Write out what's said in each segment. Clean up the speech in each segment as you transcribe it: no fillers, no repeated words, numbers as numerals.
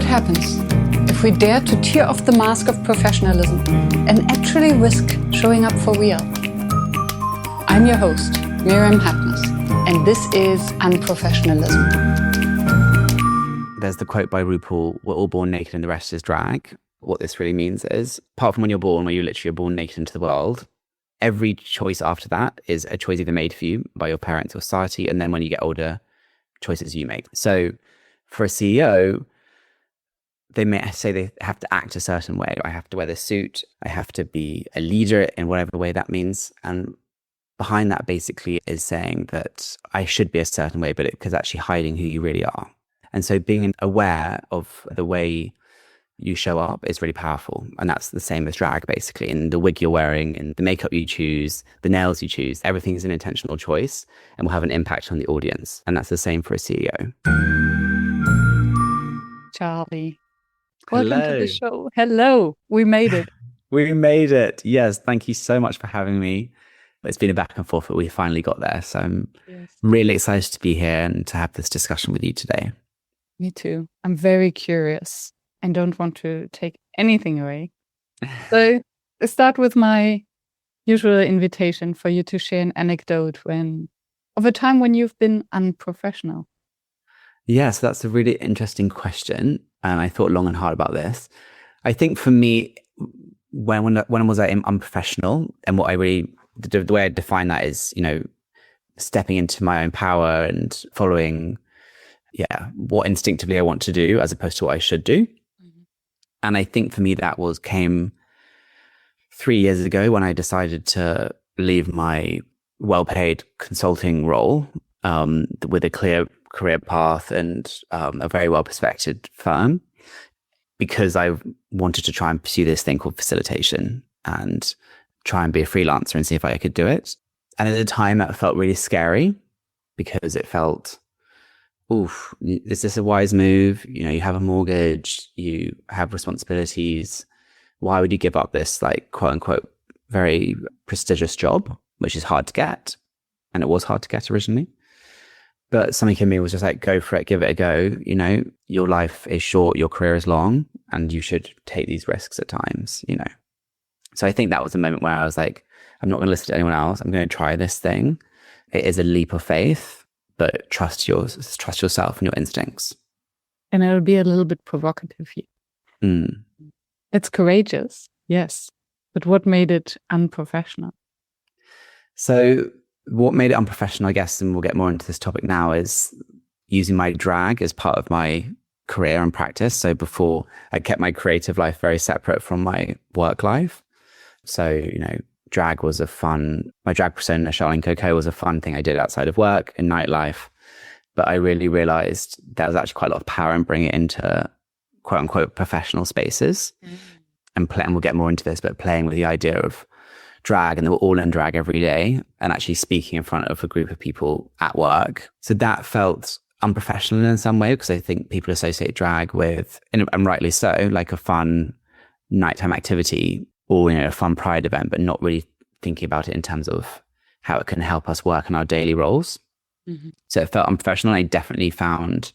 What happens if we dare to tear off the mask of professionalism and actually risk showing up for real? I'm your host, Miriam Hartness, and this is Unprofessionalism. There's the quote by RuPaul, "We're all born naked and the rest is drag." What this really means is, apart from when you're born, where you literally are born naked into the world, every choice after that is a choice either made for you by your parents or society, and then when you get older, choices you make. So for a CEO, they may say they have to act a certain way. I have to wear this suit. I have to be a leader in whatever way that means. And behind that basically is saying that I should be a certain way, but because actually hiding who you really are. And so being aware of the way you show up is really powerful. And that's the same as drag, basically. In the wig you're wearing, in the makeup you choose, the nails you choose, everything is an intentional choice and will have an impact on the audience. And that's the same for a CEO. Charlie, Hello. welcome to the show. Hello, we made it. We made it. Yes, thank you so much for having me. It's been a back and forth, but we finally got there. So I'm really excited to be here and to have this discussion with you today. Me too. I'm very curious and don't want to take anything away. So let's start with my usual invitation for you to share an anecdote of a time when you've been unprofessional. Yeah, so that's a really interesting question. And I thought long and hard about this. I think for me, when was I unprofessional, and what I really, the way I define that is, stepping into my own power and following, what instinctively I want to do as opposed to what I should do. Mm-hmm. And I think for me, that came 3 years ago when I decided to leave my well-paid consulting role with a clear career path and a very well-respected firm, because I wanted to try and pursue this thing called facilitation and try and be a freelancer and see if I could do it. And at the time that felt really scary because it felt, oof, is this a wise move? You have a mortgage, you have responsibilities. Why would you give up this quote unquote very prestigious job, which is hard to get? And it was hard to get originally. But something in me was just go for it, give it a go. Your life is short, your career is long, and you should take these risks at times, So I think that was the moment where I was like, I'm not going to listen to anyone else. I'm going to try this thing. It is a leap of faith, but trust yourself and your instincts. And it'll be a little bit provocative here. Mm. It's courageous, yes. But what made it unprofessional? So what made it unprofessional, I guess, and we'll get more into this topic now, is using my drag as part of my career and practice. So before, I kept my creative life very separate from my work life. So, drag was my drag persona, Charlene was a fun thing I did outside of work in nightlife. But I really realized there was actually quite a lot of power in bringing it into quote unquote professional spaces. And we'll get more into this, but playing with the idea of drag, and they were all in drag every day, and actually speaking in front of a group of people at work. So that felt unprofessional in some way, because I think people associate drag with, and rightly so, like a fun nighttime activity or a fun pride event, but not really thinking about it in terms of how it can help us work in our daily roles. Mm-hmm. So it felt unprofessional. I definitely found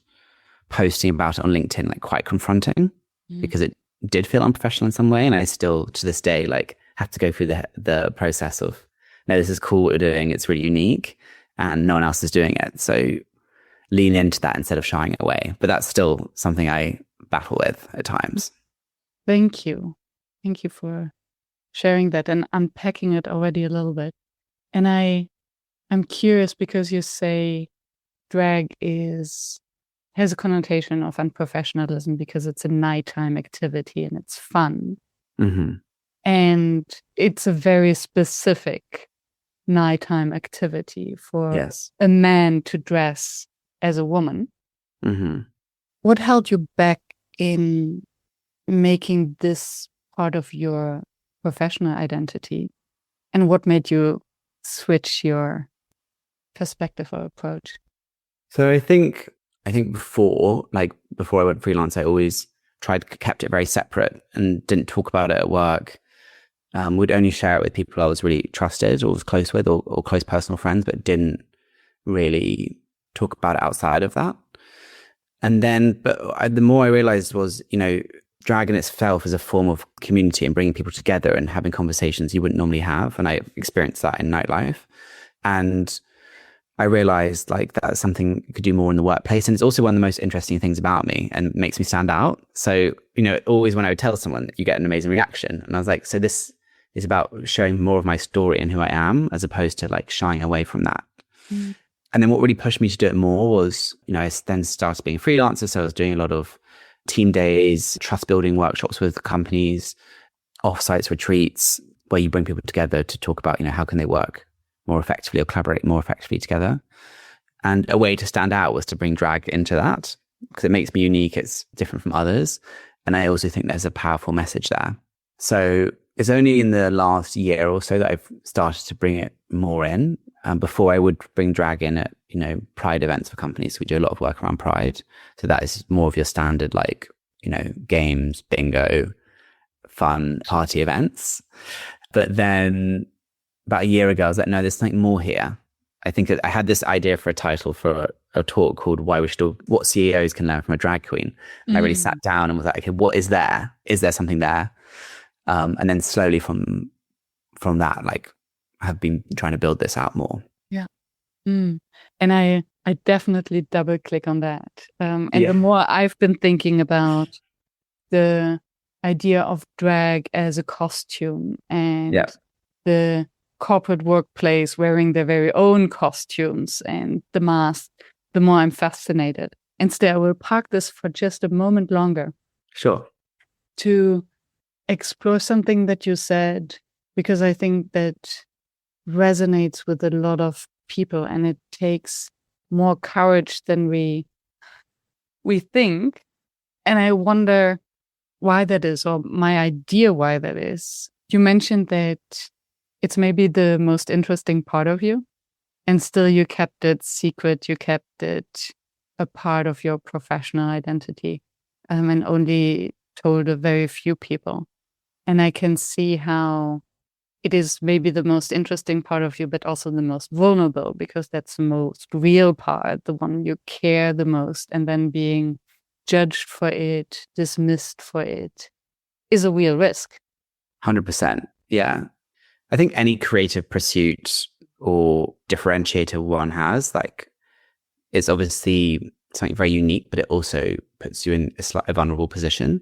posting about it on LinkedIn quite confronting, because it did feel unprofessional in some way, and I still to this day have to go through the process of, no, this is cool what you're doing, it's really unique, and no one else is doing it. So lean into that instead of shying it away. But that's still something I battle with at times. Thank you. Thank you for sharing that and unpacking it already a little bit. And I'm curious, because you say drag has a connotation of unprofessionalism because it's a nighttime activity and it's fun. Mm-hmm. And it's a very specific nighttime activity for a man to dress as a woman. Mm-hmm. What held you back in making this part of your professional identity? And what made you switch your perspective or approach? So I think before I went freelance, I always kept it very separate and didn't talk about it at work. Would only share it with people I was really trusted or was close with, or close personal friends, but didn't really talk about it outside of that. And then, the more I realized was, drag in itself is a form of community and bringing people together and having conversations you wouldn't normally have. And I experienced that in nightlife. And I realized like that's something you could do more in the workplace. And it's also one of the most interesting things about me and makes me stand out. So, always when I would tell someone, you get an amazing reaction. And I was like, so this is about showing more of my story and who I am, as opposed to like shying away from that. Mm. And then what really pushed me to do it more was, I then started being a freelancer. So I was doing a lot of team days, trust building workshops with companies, offsites, retreats, where you bring people together to talk about, how can they work more effectively or collaborate more effectively together. And a way to stand out was to bring drag into that because it makes me unique. It's different from others. And I also think there's a powerful message there. So it's only in the last year or so that I've started to bring it more in. Before I would bring drag in at, Pride events for companies. We do a lot of work around Pride. So that is more of your standard, like, games, bingo, fun party events. But then about a year ago, I was like, no, there's something more here. I think I had this idea for a title for a talk called what CEOs can learn from a drag queen. And I really sat down and was like, okay, what is there? Is there something there? And then slowly from that, like, I have been trying to build this out more. Yeah. And I definitely double click on that. The more I've been thinking about the idea of drag as a costume and the corporate workplace wearing their very own costumes and the mask, the more I'm fascinated. Instead, I will park this for just a moment longer. Sure. To explore something that you said, because I think that resonates with a lot of people and it takes more courage than we think. And I wonder why that is, or my idea why that is. You mentioned that it's maybe the most interesting part of you, and still you kept it secret, you kept it a part of your professional identity, and only told a very few people. And I can see how it is maybe the most interesting part of you, but also the most vulnerable, because that's the most real part, the one you care the most. And then being judged for it, dismissed for it, is a real risk. 100%. Yeah. I think any creative pursuit or differentiator one has, like, it's obviously something very unique, but it also puts you in a vulnerable position.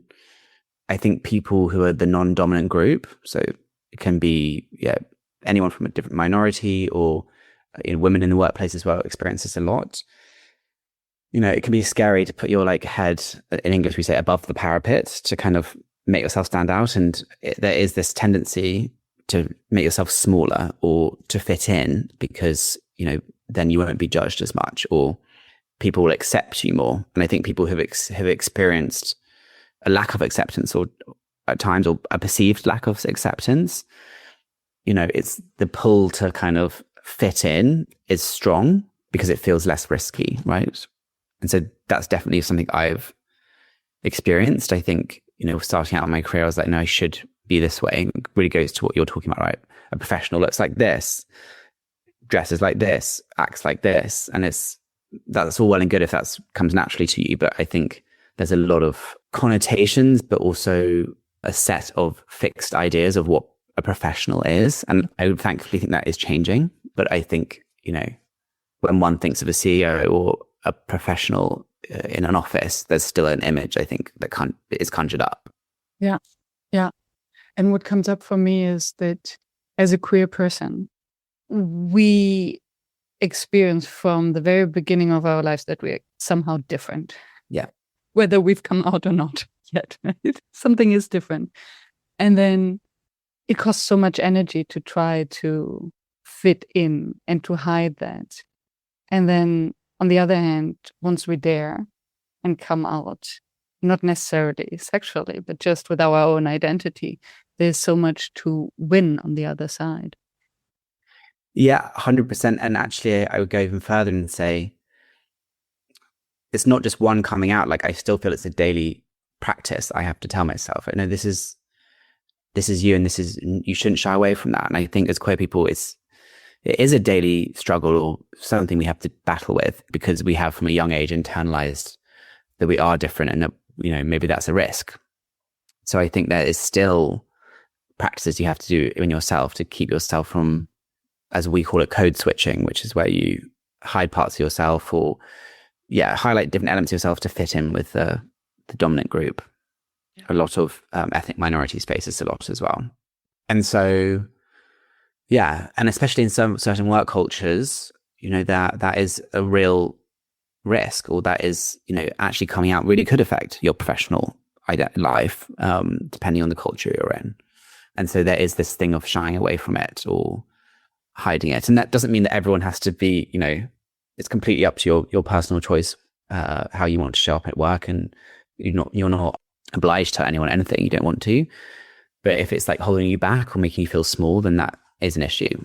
I think people who are the non-dominant group, so it can be anyone from a different minority or women in the workplace as well, experience this a lot. It can be scary to put your head, in English we say, above the parapet to kind of make yourself stand out. And there is this tendency to make yourself smaller or to fit in because, then you won't be judged as much or people will accept you more. And I think people who have experienced a lack of acceptance or at times or a perceived lack of acceptance, it's the pull to kind of fit in is strong because it feels less risky, right? And so that's definitely something I've experienced. I think, starting out in my career, I was like, no, I should be this way. It really goes to what you're talking about, right? A professional looks like this, dresses like this, acts like this. And that's all well and good if that comes naturally to you. But I think there's a lot of connotations, but also a set of fixed ideas of what a professional is. And I would thankfully think that is changing. But I think, when one thinks of a CEO or a professional in an office, there's still an image, I think, that is conjured up. Yeah. Yeah. And what comes up for me is that as a queer person, we experience from the very beginning of our lives that we're somehow different. Yeah. Whether we've come out or not yet, right? Something is different. And then it costs so much energy to try to fit in and to hide that. And then on the other hand, once we're there and come out, not necessarily sexually, but just with our own identity, there's so much to win on the other side. Yeah, 100%. And actually, I would go even further and say, it's not just one coming out. Like, I still feel it's a daily practice. I have to tell myself, I know this is you, and you shouldn't shy away from that. And I think as queer people, it is a daily struggle or something we have to battle with because we have from a young age internalized that we are different and that, maybe that's a risk. So I think there is still practices you have to do in yourself to keep yourself from, as we call it, code switching, which is where you hide parts of yourself or highlight different elements of yourself to fit in with the dominant group. A lot of ethnic minority spaces a lot as well. And so, and especially in some certain work cultures, that is a real risk, or that is, actually coming out really could affect your professional life, depending on the culture you're in. And so there is this thing of shying away from it or hiding it. And that doesn't mean that everyone has to be, it's completely up to your personal choice, how you want to show up at work. And you're not obliged to tell anyone anything you don't want to. But if it's like holding you back or making you feel small, then that is an issue.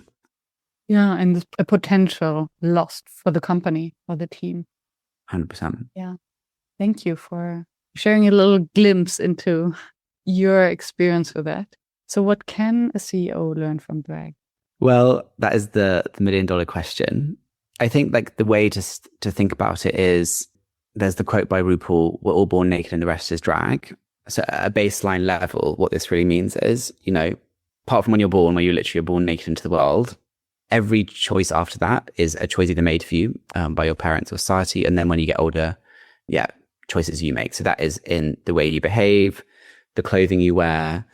Yeah, and a potential lost for the company or the team. 100%. Yeah. Thank you for sharing a little glimpse into your experience with that. So what can a CEO learn from drag? Well, that is the $1 million question. I think like the way to think about it is, there's the quote by RuPaul, "We're all born naked and the rest is drag." So at a baseline level, what this really means is, apart from when you're born, where you literally are born naked into the world, every choice after that is a choice either made for you by your parents or society. And then when you get older, choices you make. So that is in the way you behave, the clothing you wear,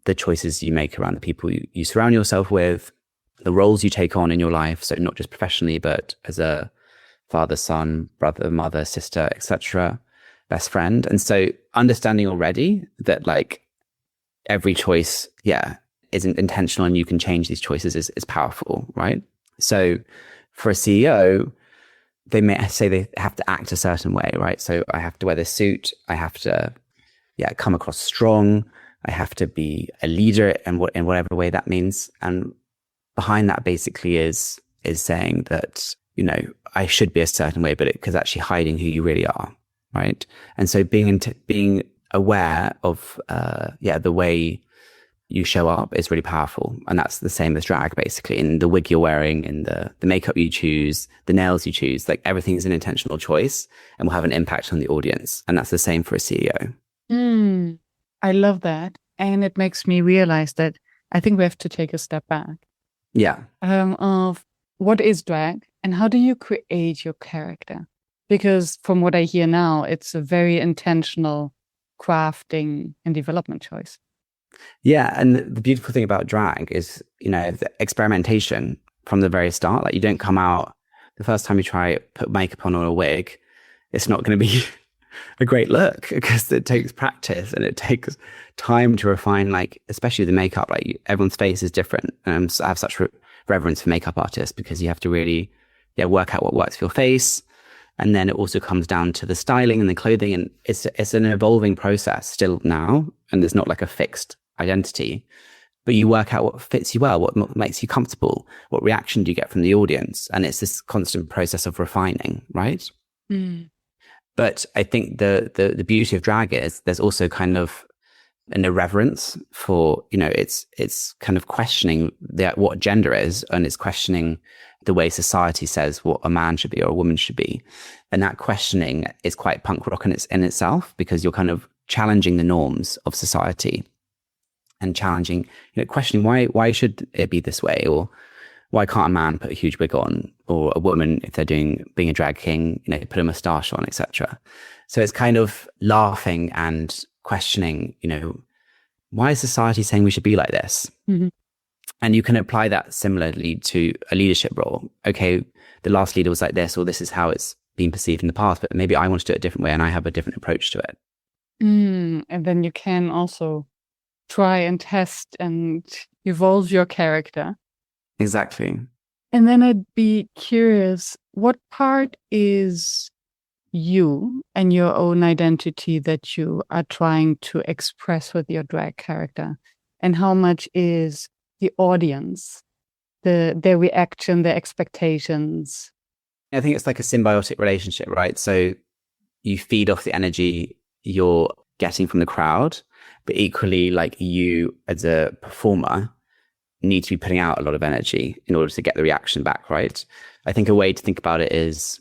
the choices you make around the people you surround yourself with, the roles you take on in your life. So not just professionally, but as a father, son, brother, mother, sister, etc., best friend. And so understanding already that like every choice, isn't intentional and you can change these choices is powerful, right? So for a CEO, they may say they have to act a certain way, right? So I have to wear this suit. I have to, come across strong. I have to be a leader in whatever way that means. And behind that basically is saying that, I should be a certain way, but because actually hiding who you really are, right? And so being aware of, the way you show up is really powerful. And that's the same as drag, basically, in the wig you're wearing, in the makeup you choose, the nails you choose, like everything's an intentional choice and will have an impact on the audience. And that's the same for a CEO. I love that. And it makes me realize that I think we have to take a step back. Yeah. Of what is drag and how do you create your character? Because from what I hear now, it's a very intentional crafting and development choice. Yeah. And the beautiful thing about drag is, the experimentation from the very start. Like you don't come out the first time you try put makeup on or a wig, it's not going to be a great look because it takes practice and it takes time to refine, like, especially the makeup, like everyone's face is different. So I have such reverence for makeup artists because you have to really, work out what works for your face. And then it also comes down to the styling and the clothing. And it's an evolving process still now. And there's not like a fixed identity, but you work out what fits you well, what makes you comfortable, what reaction do you get from the audience. And it's this constant process of refining, right? But I think the beauty of drag is there's also kind of an irreverence for, it's kind of questioning what gender is, and it's questioning the way society says what a man should be or a woman should be. And that questioning is quite punk rock in itself, because you're kind of challenging the norms of society and challenging, questioning why should it be this way, or why can't a man put a huge wig on, or a woman, if they're being a drag king, put a moustache on, etc. So it's kind of laughing and questioning, why is society saying we should be like this? Mm-hmm. And you can apply that similarly to a leadership role. Okay, the last leader was like this, or this is how it's been perceived in the past, but maybe I want to do it a different way and I have a different approach to it. And then you can also try and test and evolve your character. Exactly. And then I'd be curious, what part is you and your own identity that you are trying to express with your drag character? And how much is the audience, their reaction, their expectations? I think it's like a symbiotic relationship, right? So you feed off the energy you're getting from the crowd, but equally, like, you as a performer need to be putting out a lot of energy in order to get the reaction back, right? I think a way to think about it is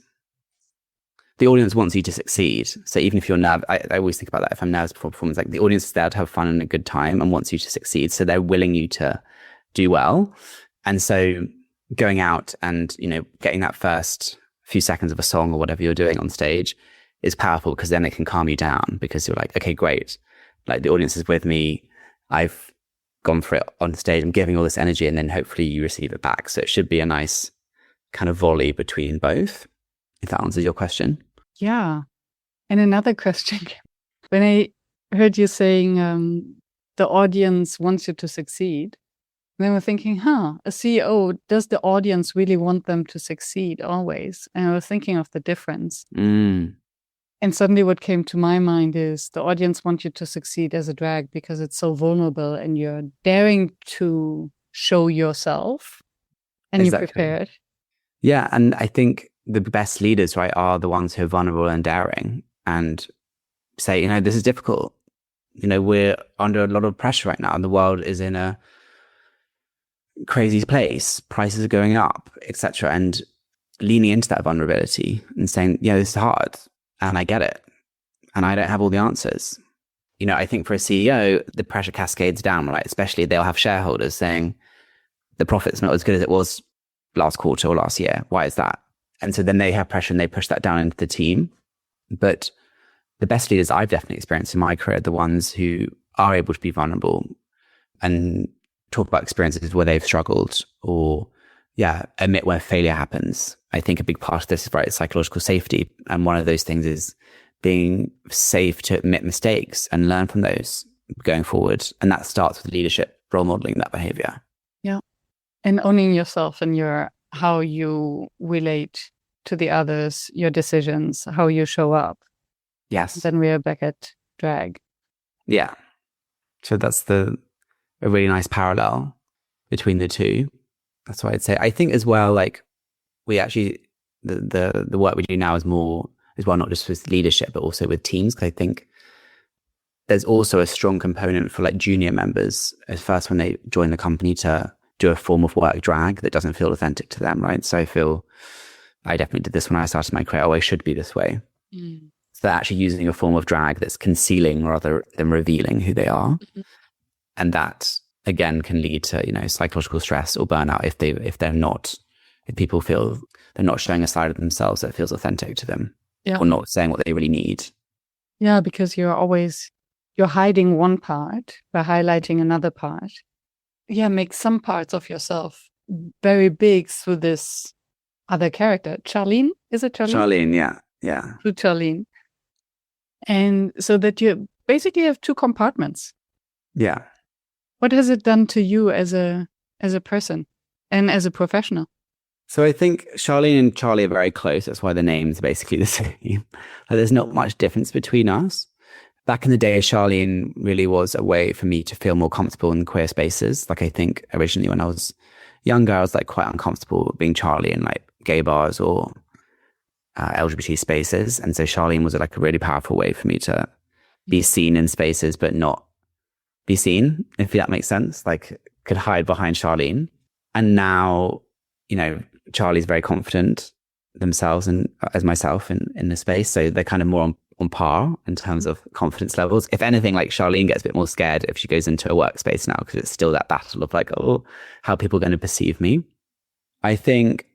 the audience wants you to succeed. So even if you're nervous, I always think about that. If I'm nervous before performance, like the audience is there to have fun and a good time and wants you to succeed. So they're willing you to do well. And so going out and, getting that first few seconds of a song or whatever you're doing on stage is powerful, because then it can calm you down, because you're like, okay, great. Like the audience is with me. I've gone for it on stage. I'm giving all this energy, and then hopefully you receive it back. So it should be a nice kind of volley between both, if that answers your question. Yeah. And another question, when I heard you saying the audience wants you to succeed, then we're thinking, a CEO, does the audience really want them to succeed always? And I was thinking of the difference. And suddenly what came to my mind is the audience wants you to succeed as a drag because it's so vulnerable and you're daring to show yourself and you're prepared. Yeah. And I think the best leaders, right, are the ones who are vulnerable and daring and say, this is difficult. We're under a lot of pressure right now, and the world is in a crazy place. Prices are going up, etc. And leaning into that vulnerability and saying, this is hard and I get it. And I don't have all the answers. I think for a CEO, the pressure cascades down, right? Especially they'll have shareholders saying the profit's not as good as it was last quarter or last year. Why is that? And so then they have pressure and they push that down into the team. But the best leaders I've definitely experienced in my career are the ones who are able to be vulnerable and talk about experiences where they've struggled, or admit where failure happens. I think a big part of this is, right, psychological safety. And one of those things is being safe to admit mistakes and learn from those going forward. And that starts with leadership, role modeling that behavior. Yeah. And owning yourself and how you relate to the others, your decisions, how you show up. Yes. Then we are back at drag. Yeah. So that's a really nice parallel between the two. That's what I'd say. I think as well, like we actually, the work we do now is more as well, not just with leadership, but also with teams. Because I think there's also a strong component for like junior members at first when they join the company to do a form of work drag that doesn't feel authentic to them, right? So I definitely did this when I started my career. I should be this way. So they're actually using a form of drag that's concealing rather than revealing who they are. And that again can lead to, psychological stress or burnout if people feel they're not showing a side of themselves that feels authentic to them, or not saying what they really need. Yeah, because you're hiding one part by highlighting another part. Yeah, make some parts of yourself very big through this other character. Charlene? Is it Charlene? Charlene, yeah. Through Charlene. And so that you basically have two compartments. Yeah. What has it done to you as a person and as a professional? So I think Charlene and Charlie are very close. That's why the name's basically the same. There's not much difference between us. Back in the day, Charlene really was a way for me to feel more comfortable in queer spaces. Like I think originally when I was younger, I was like quite uncomfortable being Charlie in like gay bars or LGBT spaces. And so Charlene was like a really powerful way for me to be seen in spaces, but not be seen, if that makes sense. Like could hide behind Charlene. And now, Charlie's very confident themselves and as myself in the space. So they're kind of more on par in terms of confidence levels. If anything, like Charlene gets a bit more scared if she goes into a workspace now, because it's still that battle of like, how are people going to perceive me? I think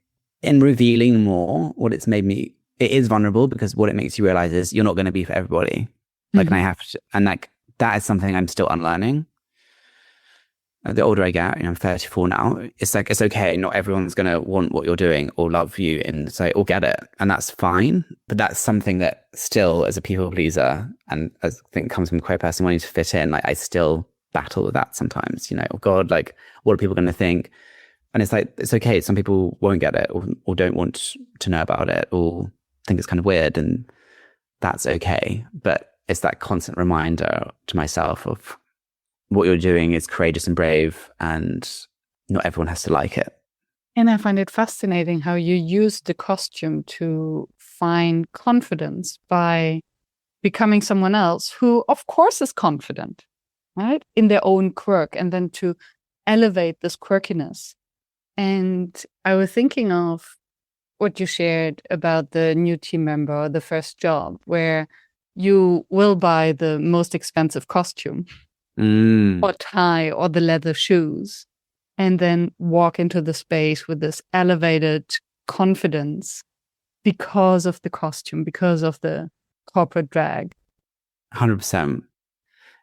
in revealing more, what it's made me, it is vulnerable, because what it makes you realize is you're not going to be for everybody. Like, and I have to, and like, that is something I'm still unlearning. The older I get, I'm 34 now, it's like, it's okay. Not everyone's going to want what you're doing or love you and say, or get it. And that's fine. But that's something that still, as a people pleaser, and as I think comes from a queer person wanting to fit in, like I still battle with that sometimes, oh God, like what are people going to think? And it's like, it's okay. Some people won't get it or don't want to know about it or think it's kind of weird, and that's okay. But it's that constant reminder to myself of what you're doing is courageous and brave, and not everyone has to like it. And I find it fascinating how you use the costume to find confidence by becoming someone else who, of course, is confident, right, in their own quirk, and then to elevate this quirkiness. And I was thinking of what you shared about the new team member or the first job, where you will buy the most expensive costume or tie or the leather shoes, and then walk into the space with this elevated confidence because of the costume, because of the corporate drag. 100%.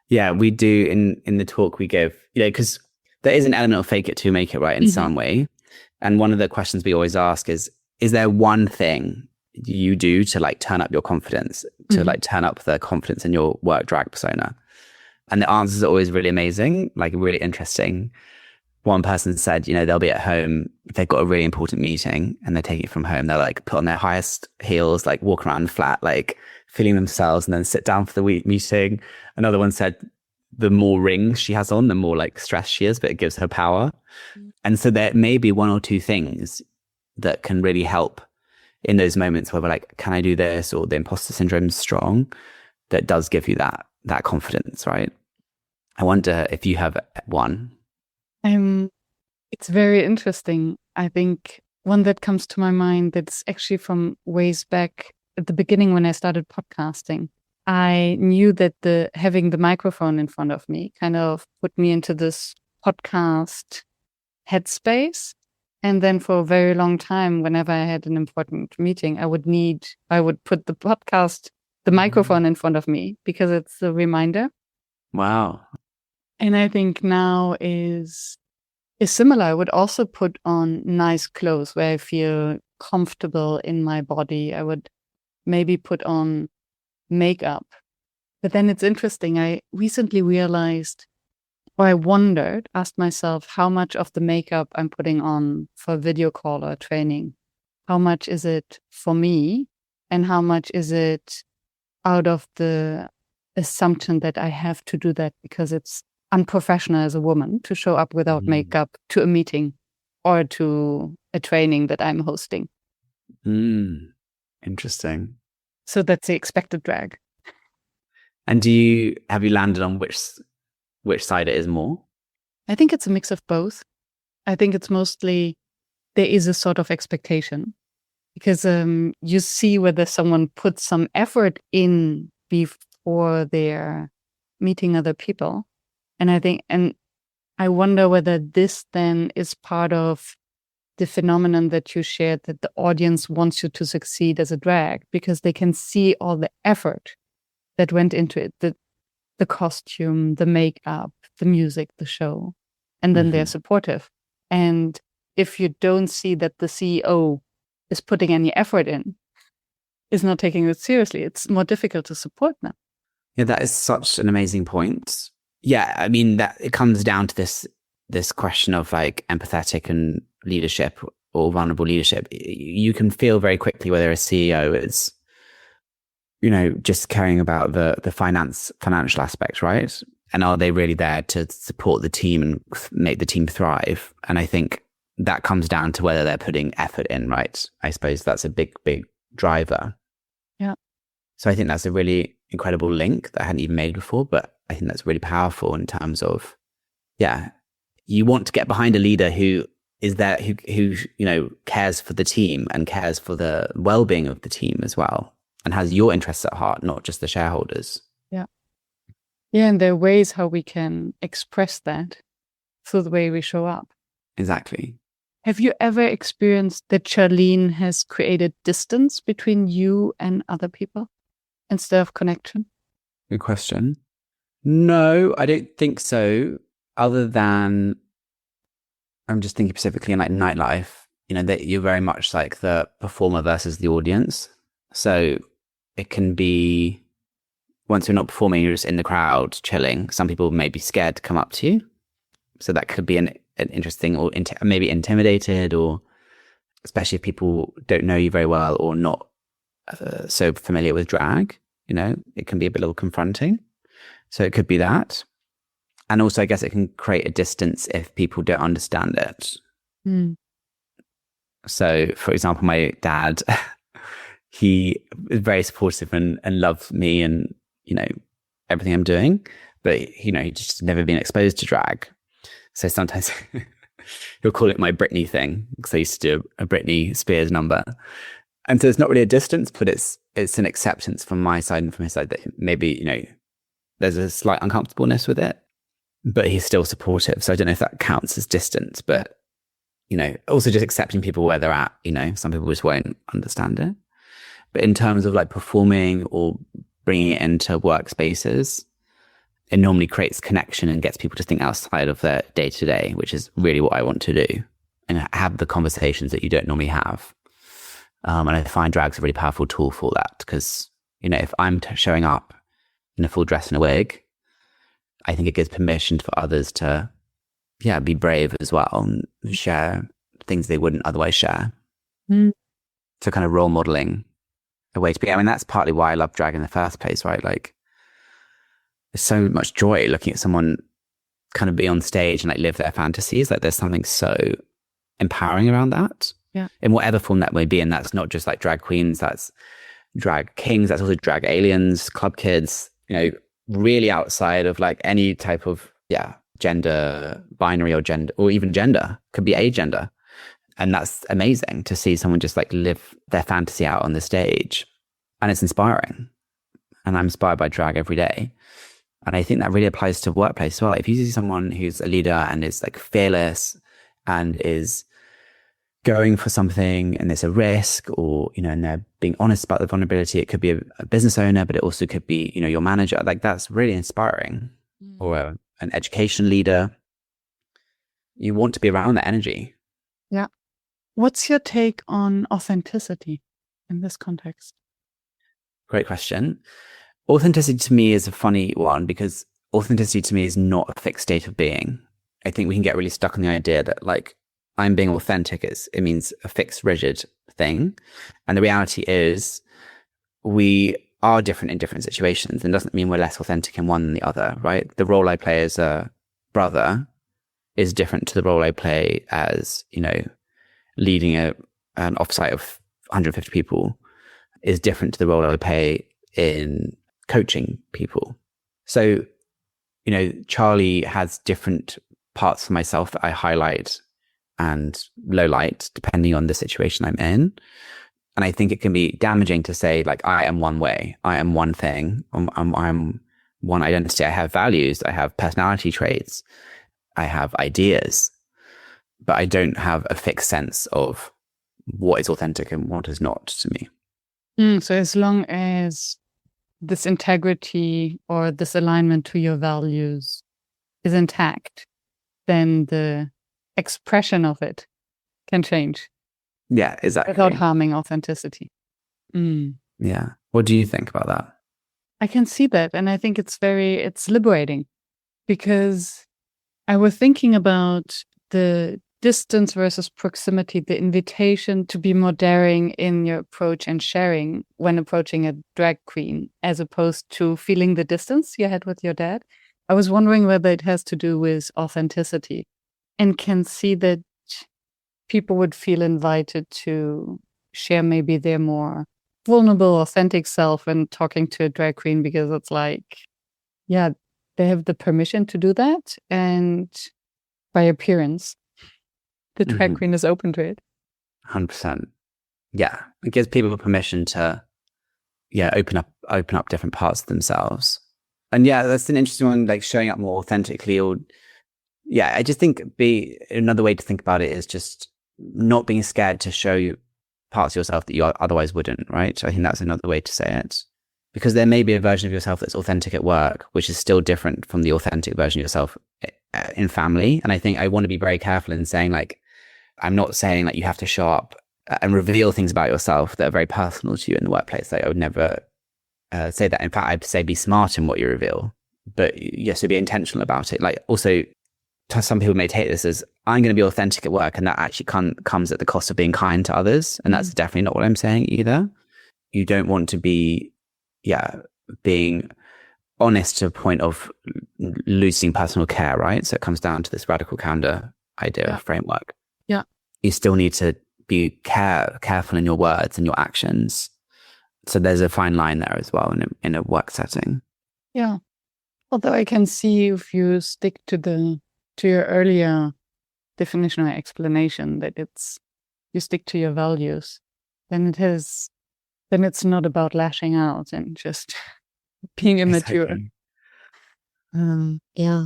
Yeah, we do in the talk we give, because there is an element of fake it to make it, right, in some way. And one of the questions we always ask is there one thing you do to like turn up your confidence, to like turn up the confidence in your work drag persona? And the answers are always really amazing, like really interesting. One person said, they'll be at home if they've got a really important meeting and they're taking it from home. They'll like put on their highest heels, like walk around flat, like feeling themselves, and then sit down for the meeting. Another one said the more rings she has on, the more like stressed she is, but it gives her power. And so there may be one or two things that can really help in those moments where we're like, can I do this? Or the imposter syndrome is strong, that does give you that confidence, right? I wonder if you have one. It's very interesting. I think one that comes to my mind that's actually from ways back at the beginning when I started podcasting. I knew that having the microphone in front of me kind of put me into this podcast headspace. And then for a very long time, whenever I had an important meeting, I would put the microphone in front of me because it's a reminder. Wow. And I think now is similar. I would also put on nice clothes where I feel comfortable in my body. I would maybe put on makeup. But then it's interesting. I recently realized, or I asked myself how much of the makeup I'm putting on for video call or training, how much is it for me and how much is it out of the assumption that I have to do that because it's unprofessional as a woman to show up without makeup to a meeting or to a training that I'm hosting. Interesting. So that's the expected drag. And have you landed on which side it is more? I think it's a mix of both. I think it's mostly there is a sort of expectation because you see whether someone puts some effort in before they're meeting other people. And I wonder whether this then is part of the phenomenon that you shared, that the audience wants you to succeed as a drag because they can see all the effort that went into it, the costume, the makeup, the music, the show, and then they're supportive. And if you don't see that the CEO is putting any effort in, is not taking it seriously, it's more difficult to support them. Yeah, that is such an amazing point. Yeah, I mean, that it comes down to this question of like empathetic and leadership or vulnerable leadership. You can feel very quickly whether a CEO is, just caring about the financial aspects, right? And are they really there to support the team and make the team thrive? And I think that comes down to whether they're putting effort in, right? I suppose that's a big, big driver. Yeah. So I think that's a really incredible link that I hadn't even made before, but I think that's really powerful in terms of, you want to get behind a leader who is there, who cares for the team and cares for the well-being of the team as well, and has your interests at heart, not just the shareholders. Yeah. Yeah, and there are ways how we can express that through the way we show up. Exactly. Have you ever experienced that Charlene has created distance between you and other people instead of connection? Good question. No, I don't think so. Other than, I'm just thinking specifically in like nightlife, that you're very much like the performer versus the audience. So it can be, once you're not performing, you're just in the crowd chilling. Some people may be scared to come up to you. So that could be an interesting, or maybe intimidated, or especially if people don't know you very well or not so familiar with drag, it can be a little confronting. So it could be that. And also, I guess it can create a distance if people don't understand it. So, for example, my dad, he is very supportive and loves me and, everything I'm doing. But, he's just never been exposed to drag. So sometimes he'll call it my Britney thing, because I used to do a Britney Spears number. And so it's not really a distance, but it's an acceptance from my side and from his side that maybe, there's a slight uncomfortableness with it, but he's still supportive. So I don't know if that counts as distance, but, also just accepting people where they're at, some people just won't understand it. But in terms of like performing or bringing it into workspaces, it normally creates connection and gets people to think outside of their day to day, which is really what I want to do, and have the conversations that you don't normally have. And I find drag's a really powerful tool for that, because, if I'm showing up in a full dress and a wig, I think it gives permission for others to, be brave as well and share things they wouldn't otherwise share. Mm. So kind of role modeling a way to be. I mean, that's partly why I love drag in the first place, right? Like, there's so much joy looking at someone kind of be on stage and like live their fantasies. Like, there's something so empowering around that. Yeah. In whatever form that may be. And that's not just like drag queens, that's drag kings, that's also drag aliens, club kids, really outside of like any type of, gender binary or gender, or even gender, could be agender. And that's amazing to see someone just like live their fantasy out on the stage. And it's inspiring. And I'm inspired by drag every day. And I think that really applies to workplace as well. If you see someone who's a leader and is like fearless and is going for something and there's a risk, or, and they're being honest about the vulnerability, it could be a business owner, but it also could be, your manager. Like, that's really inspiring. Or an education leader. You want to be around that energy. Yeah. What's your take on authenticity in this context? Great question. Authenticity to me is a funny one, because authenticity to me is not a fixed state of being. I think we can get really stuck on the idea that like, I'm being authentic, it means a fixed, rigid thing. And the reality is we are different in different situations, and doesn't mean we're less authentic in one than the other, right? The role I play as a brother is different to the role I play as, leading an offsite of 150 people, is different to the role I play in coaching people. So, Charlie has different parts of myself that I highlight and low light depending on the situation I'm in. And I think it can be damaging to say like, I am one way, I am one thing, I'm one identity. I have values, I have personality traits, I have ideas, but I don't have a fixed sense of what is authentic and what is not to me. So as long as this integrity or this alignment to your values is intact, then the expression of it can change. Yeah, exactly. Without harming authenticity. Yeah. What do you think about that? I can see that. And I think it's liberating, because I was thinking about the distance versus proximity, the invitation to be more daring in your approach and sharing when approaching a drag queen, as opposed to feeling the distance you had with your dad. I was wondering whether it has to do with authenticity, and can see that people would feel invited to share maybe their more vulnerable, authentic self when talking to a drag queen, because it's like, they have the permission to do that. And by appearance, the drag queen is open to it. 100%. Yeah. It gives people permission to, open up different parts of themselves. And that's an interesting one, like showing up more authentically, or I just think another way to think about it is just not being scared to show you parts of yourself that you otherwise wouldn't, right? I think that's another way to say it. Because there may be a version of yourself that's authentic at work, which is still different from the authentic version of yourself in family. And I think I want to be very careful in saying, like, I'm not saying like you have to show up and reveal things about yourself that are very personal to you in the workplace. Like, I would never say that. In fact, I'd say be smart in what you reveal, but so be intentional about it. Like, also, some people may take this as, I'm going to be authentic at work, and that actually comes at the cost of being kind to others. And that's definitely not what I'm saying either. You don't want to be, being honest to a point of losing personal care, right? So it comes down to this radical candor idea framework. Yeah. You still need to be careful in your words and your actions. So there's a fine line there as well in a work setting. Yeah. Although I can see, if you stick to your earlier definition or explanation that you stick to your values, then it's not about lashing out and just being immature. Exactly. Yeah.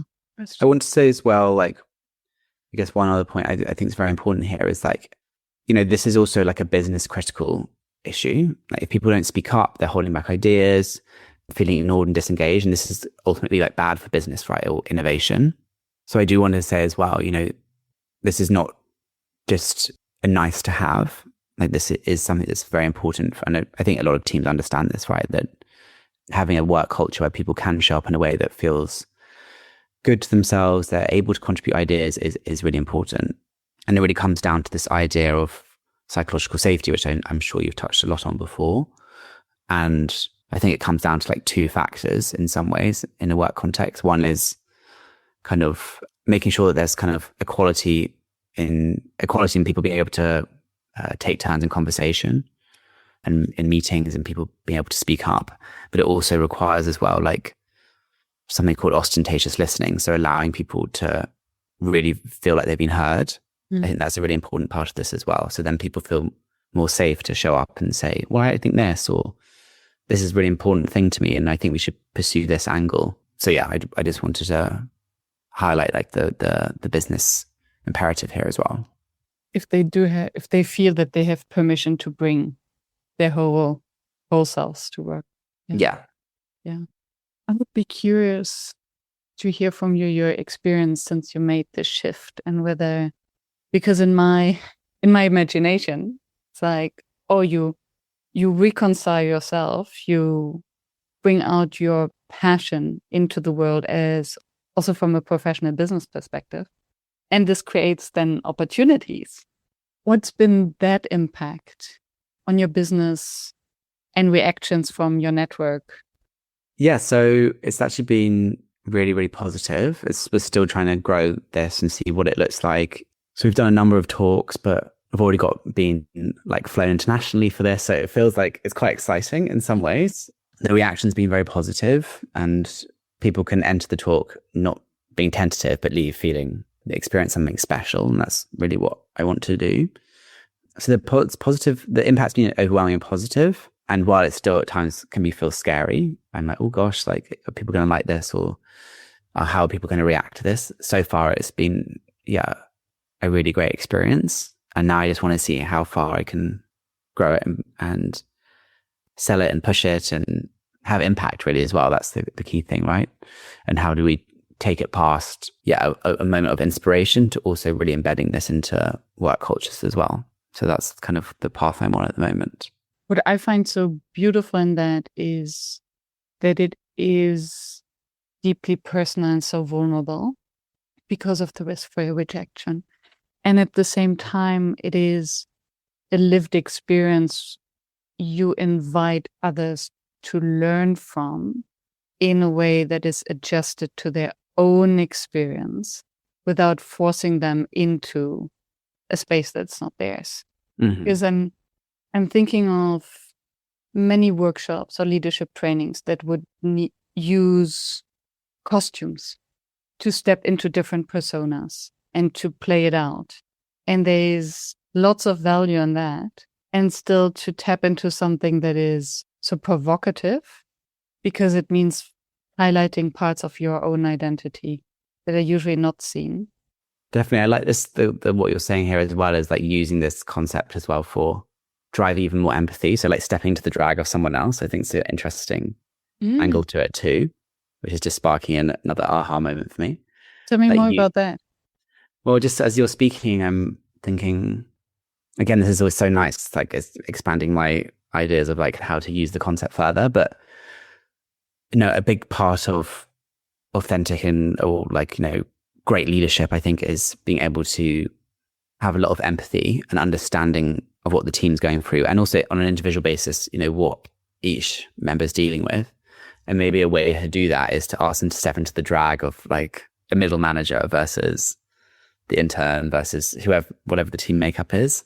I want to say as well, like, I guess one other point I think is very important here is like, this is also like a business critical issue. Like if people don't speak up, they're holding back ideas, feeling ignored and disengaged. And this is ultimately like bad for business, right? Or innovation. So I do want to say as well, this is not just a nice to have. Like this is something that's very important. And I think a lot of teams understand this, right? That having a work culture where people can show up in a way that feels good to themselves, they're able to contribute ideas is really important. And it really comes down to this idea of psychological safety, which I'm sure you've touched a lot on before. And I think it comes down to like two factors in some ways in a work context. One is kind of making sure that there's kind of equality in people being able to take turns in conversation and in meetings and people being able to speak up. But it also requires as well, like something called ostentatious listening. So allowing people to really feel like they've been heard. I think that's a really important part of this as well. So then people feel more safe to show up and say, well, I think this, or this is a really important thing to me. And I think we should pursue this angle. So yeah, I just wanted to highlight like the business imperative here as well. If they feel that they have permission to bring their whole selves to work. Yeah. I would be curious to hear from you your experience since you made the shift, and whether, because in my imagination, it's like, oh, you reconcile yourself, you bring out your passion into the world as also from a professional business perspective. And this creates then opportunities. What's been that impact on your business and reactions from your network? Yeah, so it's actually been really, really positive. We're still trying to grow this and see what it looks like. So we've done a number of talks, but I've already been like flown internationally for this. So it feels like it's quite exciting in some ways. The reaction's been very positive and people can enter the talk not being tentative, but leave feeling they experience something special. And that's really what I want to do. So the impact's been overwhelming and positive. And while it still at times can feel scary, I'm like, oh gosh, like, are people going to like this, or how are people going to react to this? So far, it's been, a really great experience. And now I just want to see how far I can grow it and sell it and push it and have impact really as well. That's the key thing, right? And how do we take it past, a moment of inspiration to also really embedding this into work cultures as well. So that's kind of the path I'm on at the moment. What I find so beautiful in that is that it is deeply personal and so vulnerable because of the risk for rejection. And at the same time, it is a lived experience you invite others to learn from in a way that is adjusted to their own experience without forcing them into a space that's not theirs. Mm-hmm. Because I'm thinking of many workshops or leadership trainings that would use costumes to step into different personas and to play it out. And there's lots of value in that. And still to tap into something that is so provocative, because it means highlighting parts of your own identity that are usually not seen. Definitely. I like this, what you're saying here as well, is like using this concept as well for drive even more empathy. So like stepping into the drag of someone else, I think is an interesting angle to it too, which is just sparking another aha moment for me. Tell me more about that. Well, just as you're speaking, I'm thinking, again, this is always so nice. It's like it's expanding my ideas of like how to use the concept further. But, a big part of authentic or great leadership, I think, is being able to have a lot of empathy and understanding of what the team's going through, and also on an individual basis, what each member's dealing with. And maybe a way to do that is to ask them to step into the drag of like a middle manager versus the intern versus whatever the team makeup is,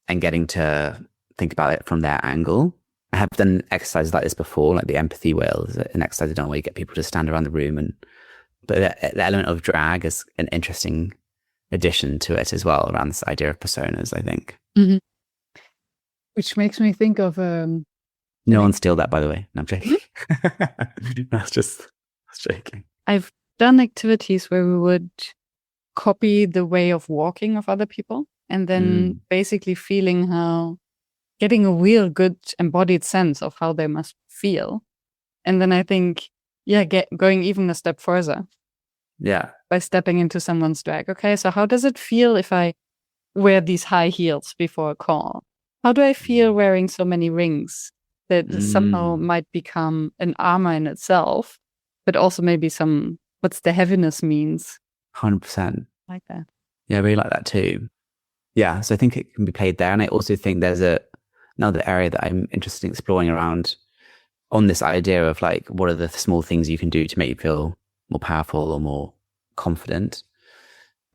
and getting to think about it from their angle. I have done exercises like this before, like the empathy wheel is an exercise I've done where you get people to stand around the room, but the element of drag is an interesting addition to it as well around this idea of personas, I think. Mm-hmm. Which makes me think of no one steal that, by the way. No, I'm joking. I was joking. I've done activities where we would copy the way of walking of other people, and then basically getting a real good embodied sense of how they must feel. And then I think, going even a step further. Yeah. By stepping into someone's drag. Okay, so how does it feel if I wear these high heels before a call? How do I feel wearing so many rings that somehow might become an armor in itself, but also maybe what's the heaviness means? 100%. Like that. Yeah, I really like that too. Yeah, so I think it can be played there. And I also think there's another area that I'm interested in exploring around on this idea of like, what are the small things you can do to make you feel more powerful or more confident?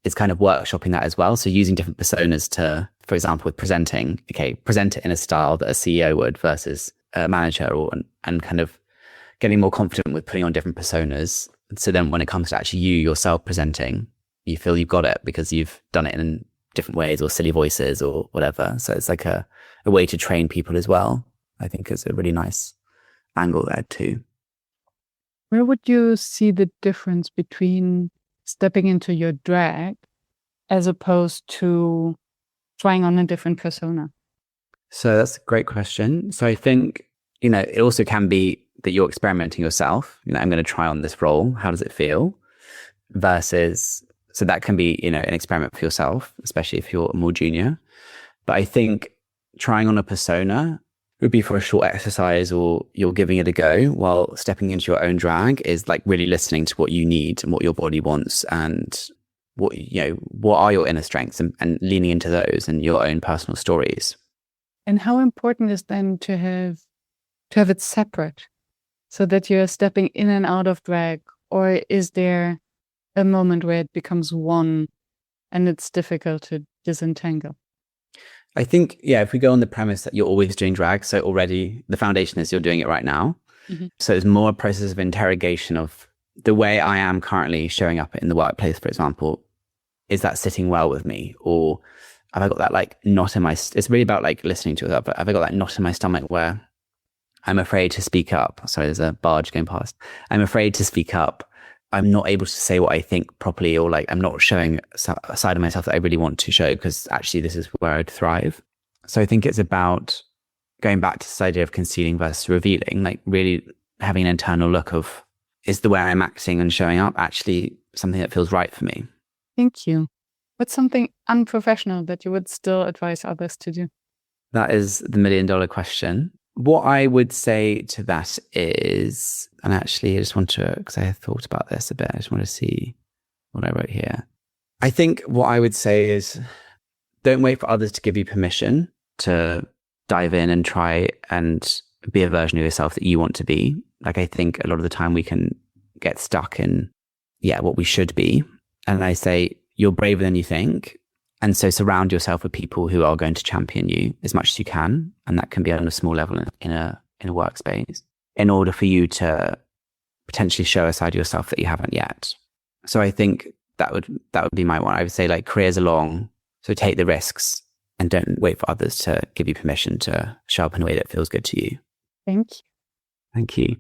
It's kind of workshopping that as well. So using different personas to, for example, with presenting, present it in a style that a CEO would versus a manager, and kind of getting more confident with putting on different personas. So then when it comes to actually you yourself presenting, you feel you've got it because you've done it in different ways or silly voices or whatever. So it's like a way to train people as well. I think is a really nice angle there too. Where would you see the difference between stepping into your drag as opposed to trying on a different persona? So that's a great question. So I think, it also can be that you're experimenting yourself. I'm going to try on this role. How does it feel? Versus, so that can be, an experiment for yourself, especially if you're more junior. But I think trying on a persona would be for a short exercise, or you're giving it a go, while stepping into your own drag is like really listening to what you need and what your body wants, and what are your inner strengths, and leaning into those and your own personal stories. And how important is then to have it separate, so that you're stepping in and out of drag? Or is there a moment where it becomes one and it's difficult to disentangle? I think, if we go on the premise that you're always doing drag, so already the foundation is you're doing it right now. Mm-hmm. So it's more a process of interrogation of the way I am currently showing up in the workplace, for example. Is that sitting well with me? Or have I got that like knot in my, it's really about like listening to it, but have I got that knot in my stomach where I'm afraid to speak up? Sorry, there's a barge going past. I'm afraid to speak up. I'm not able to say what I think properly, or like I'm not showing a side of myself that I really want to show, because actually this is where I'd thrive. So I think it's about going back to this idea of concealing versus revealing, like really having an internal look of, is the way I'm acting and showing up actually something that feels right for me? Thank you. What's something unprofessional that you would still advise others to do? That is the $1 million question. What I would say to that is, and actually I just want to, because I thought about this a bit, I just want to see what I wrote here. I think what I would say is, don't wait for others to give you permission to dive in and try and be a version of yourself that you want to be. Like, I think a lot of the time we can get stuck in, what we should be. And I say, you're braver than you think. And so surround yourself with people who are going to champion you as much as you can. And that can be on a small level in a workspace, in order for you to potentially show a side of yourself that you haven't yet. So I think that would be my one. I would say, like, careers are long, so take the risks and don't wait for others to give you permission to show up in a way that feels good to you. Thank you. Thank you.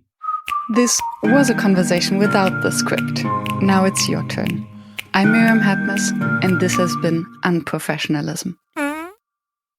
This was a conversation without the script. Now it's your turn. I'm Miriam Hadness, and this has been Unprofessionalism.